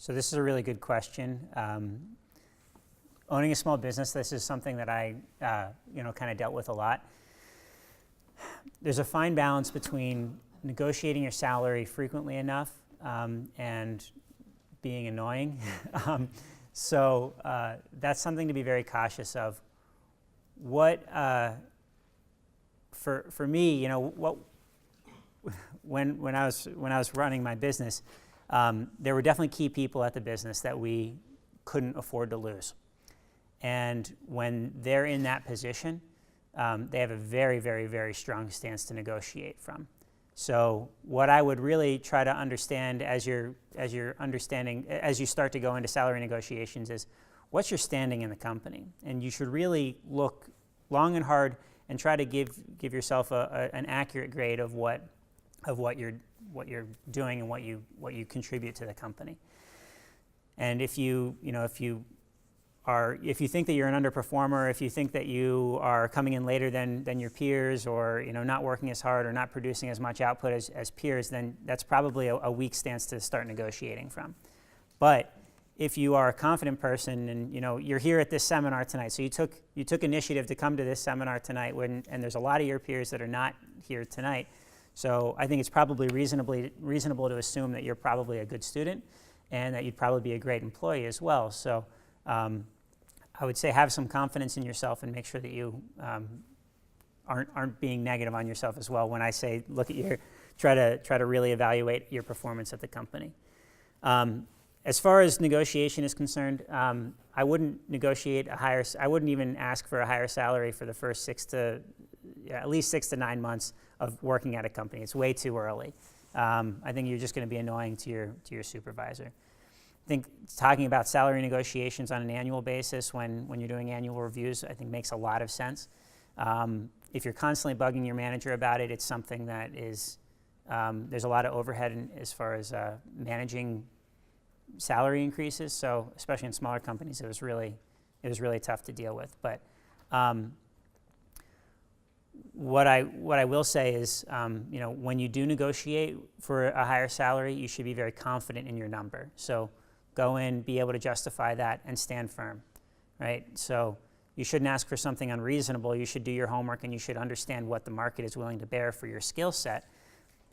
So this is a really good question. Owning a small business, this is something that I, kind of dealt with a lot. There's a fine balance between negotiating your salary frequently enough and being annoying. So that's something to be very cautious of. For me, when I was running my business, there were definitely key people at the business that we couldn't afford to lose. And when they're in that position, they have a very, very, very strong stance to negotiate from. So what I would really try to understand as you start to go into salary negotiations is, what's your standing in the company? And you should really look long and hard and try to give yourself an accurate grade of what you're doing and what you contribute to the company. And if you think that you're an underperformer, if you think that you are coming in later than your peers, or not working as hard or not producing as much output as peers, then that's probably a weak stance to start negotiating from. But if you are a confident person and you're here at this seminar tonight, so you took initiative to come to this seminar tonight, and there's a lot of your peers that are not here tonight. So I think it's probably reasonable to assume that you're probably a good student and that you'd probably be a great employee as well. So I would say have some confidence in yourself and make sure that you aren't being negative on yourself as well. When I say try to really evaluate your performance at the company. As far as negotiation is concerned, I wouldn't I wouldn't even ask for a higher salary for the first at least 6 to 9 months of working at a company. It's way too early. I think you're just going to be annoying to your supervisor. I think talking about salary negotiations on an annual basis when you're doing annual reviews, I think makes a lot of sense. If you're constantly bugging your manager about it, it's something that is, there's a lot of overhead as far as managing salary increases. So especially in smaller companies, it was really tough to deal with. But what I will say is, when you do negotiate for a higher salary, you should be very confident in your number. So go in, be able to justify that, and stand firm, right? So you shouldn't ask for something unreasonable. You should do your homework, and you should understand what the market is willing to bear for your skill set,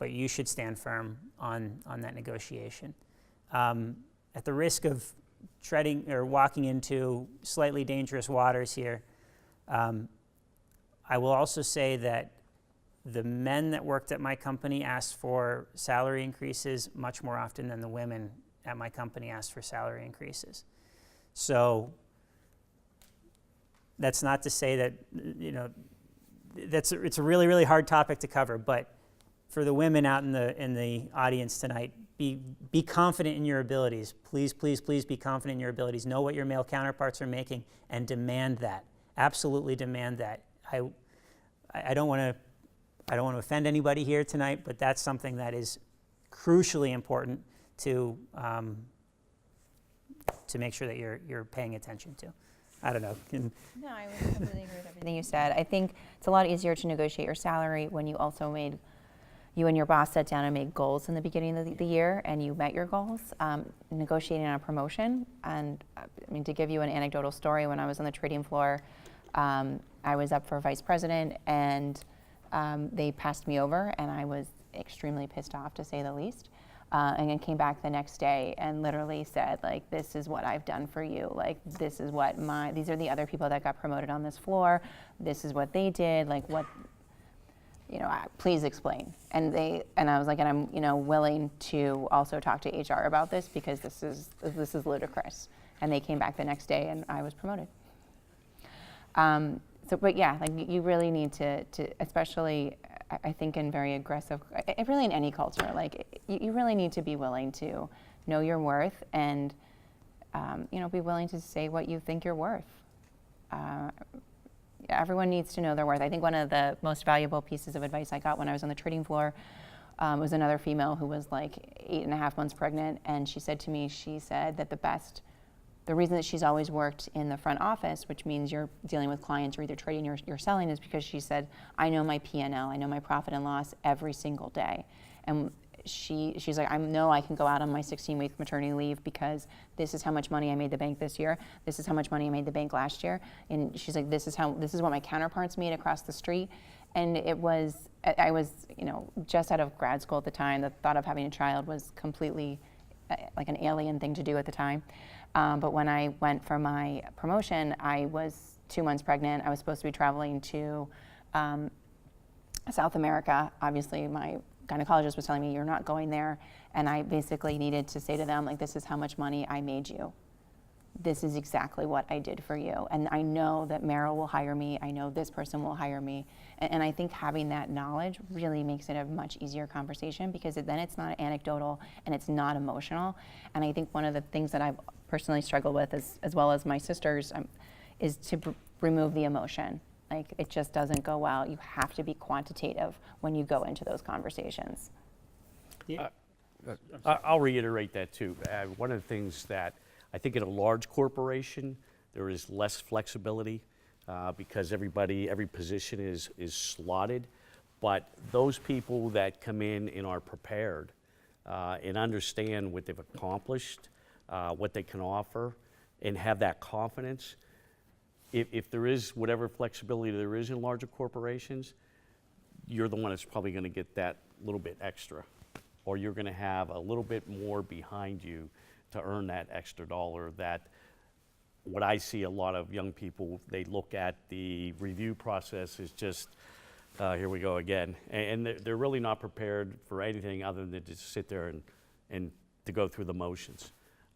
but you should stand firm on that negotiation. At the risk of treading or walking into slightly dangerous waters here, I will also say that the men that worked at my company asked for salary increases much more often than the women at my company asked for salary increases. So that's not to say that, it's a really, really hard topic to cover, but for the women out in the audience tonight, be confident in your abilities. Please, please, please be confident in your abilities. Know what your male counterparts are making and demand that. Absolutely demand that. I don't want to offend anybody here tonight, but that's something that is crucially important to make sure that you're paying attention to. I don't know. No, I would completely agree with everything you said. I think it's a lot easier to negotiate your salary when you and your boss sat down and made goals in the beginning of the year and you met your goals. Negotiating on a promotion, and to give you an anecdotal story, when I was on the trading floor, I was up for vice president, and they passed me over, and I was extremely pissed off, to say the least. And then came back the next day and literally said, this is what I've done for you. This is what these are the other people that got promoted on this floor. This is what they did. Please explain. And I was like, and I'm, willing to also talk to HR about this, because this is ludicrous. And they came back the next day, and I was promoted. But yeah, you really need to, especially, I think, in very aggressive, really in any culture, you really need to be willing to know your worth and, be willing to say what you think you're worth. Everyone needs to know their worth. I think one of the most valuable pieces of advice I got when I was on the trading floor was another female who was 8.5 months pregnant, and she said to me, that the reason that she's always worked in the front office, which means you're dealing with clients or either trading or you're selling, is because she said, I know my P&L, I know my profit and loss every single day. And she's like, I know I can go out on my 16-week maternity leave because this is how much money I made the bank this year. This is how much money I made the bank last year. And she's like, this is what my counterparts made across the street. And I was, just out of grad school at the time. The thought of having a child was completely like an alien thing to do at the time. But when I went for my promotion, I was 2 months pregnant. I was supposed to be traveling to South America. Obviously, my gynecologist was telling me, you're not going there. And I basically needed to say to them, like, this is how much money I made you. This is exactly what I did for you. And I know that Meryl will hire me. I know this person will hire me. And I think having that knowledge really makes it a much easier conversation, because then it's not anecdotal and it's not emotional. And I think one of the things that I've personally struggled with, as well as my sisters, is to remove the emotion. Like, it just doesn't go well. You have to be quantitative when you go into those conversations. I'll reiterate that too. One of the things that I think in a large corporation, there is less flexibility because every position is slotted. But those people that come in and are prepared and understand what they've accomplished, what they can offer, and have that confidence, if there is whatever flexibility there is in larger corporations, you're the one that's probably going to get that little bit extra, or you're going to have a little bit more behind you to earn that extra dollar. That what I see a lot of young people, they look at the review process as just, here we go again. And they're really not prepared for anything other than to just sit there and to go through the motions.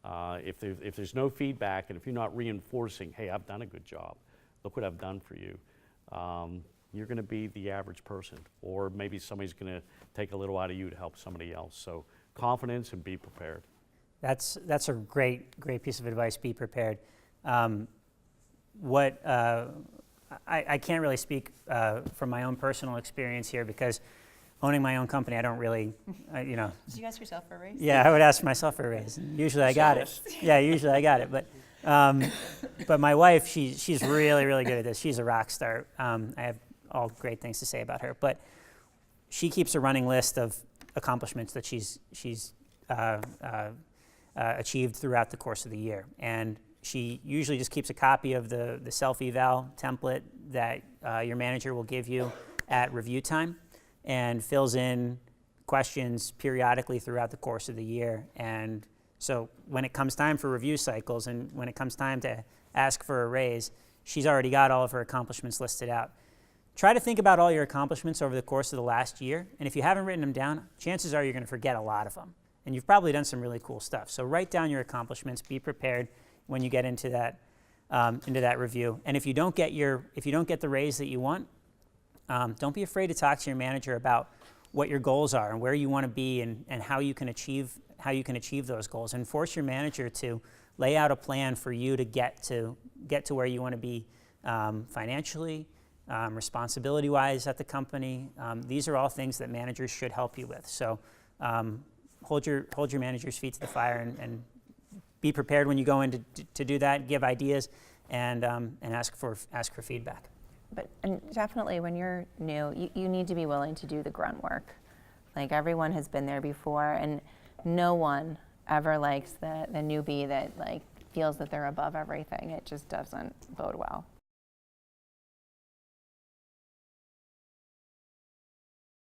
If there's no feedback, and if you're not reinforcing, hey, I've done a good job, look what I've done for you, you're going to be the average person, or maybe somebody's going to take a little out of you to help somebody else. So confidence and be prepared. That's a great piece of advice. Be prepared. I can't really speak from my own personal experience here, because owning my own company, I don't really, Did you ask yourself for a raise? Yeah, I would ask myself for a raise. Usually I got it. Yeah, usually I got it. But my wife, she's really good at this. She's a rock star. I have all great things to say about her. But she keeps a running list of accomplishments that she's achieved throughout the course of the year. And she usually just keeps a copy of the self-eval template that your manager will give you at review time, and fills in questions periodically throughout the course of the year. And so when it comes time for review cycles, and when it comes time to ask for a raise, she's already got all of her accomplishments listed out. Try to think about all your accomplishments over the course of the last year, and if you haven't written them down, chances are you're going to forget a lot of them. And you've probably done some really cool stuff. So write down your accomplishments, be prepared when you get into that review. And if you don't get the raise that you want, don't be afraid to talk to your manager about what your goals are and where you want to be, and how you can achieve those goals. And force your manager to lay out a plan for you to get to where you want to be financially, responsibility-wise at the company. These are all things that managers should help you with. So hold your manager's feet to the fire, and be prepared when you go in to do that. Give ideas, and ask for feedback. And definitely when you're new, you need to be willing to do the grunt work. Like, everyone has been there before, and no one ever likes the newbie that feels that they're above everything. It just doesn't bode well.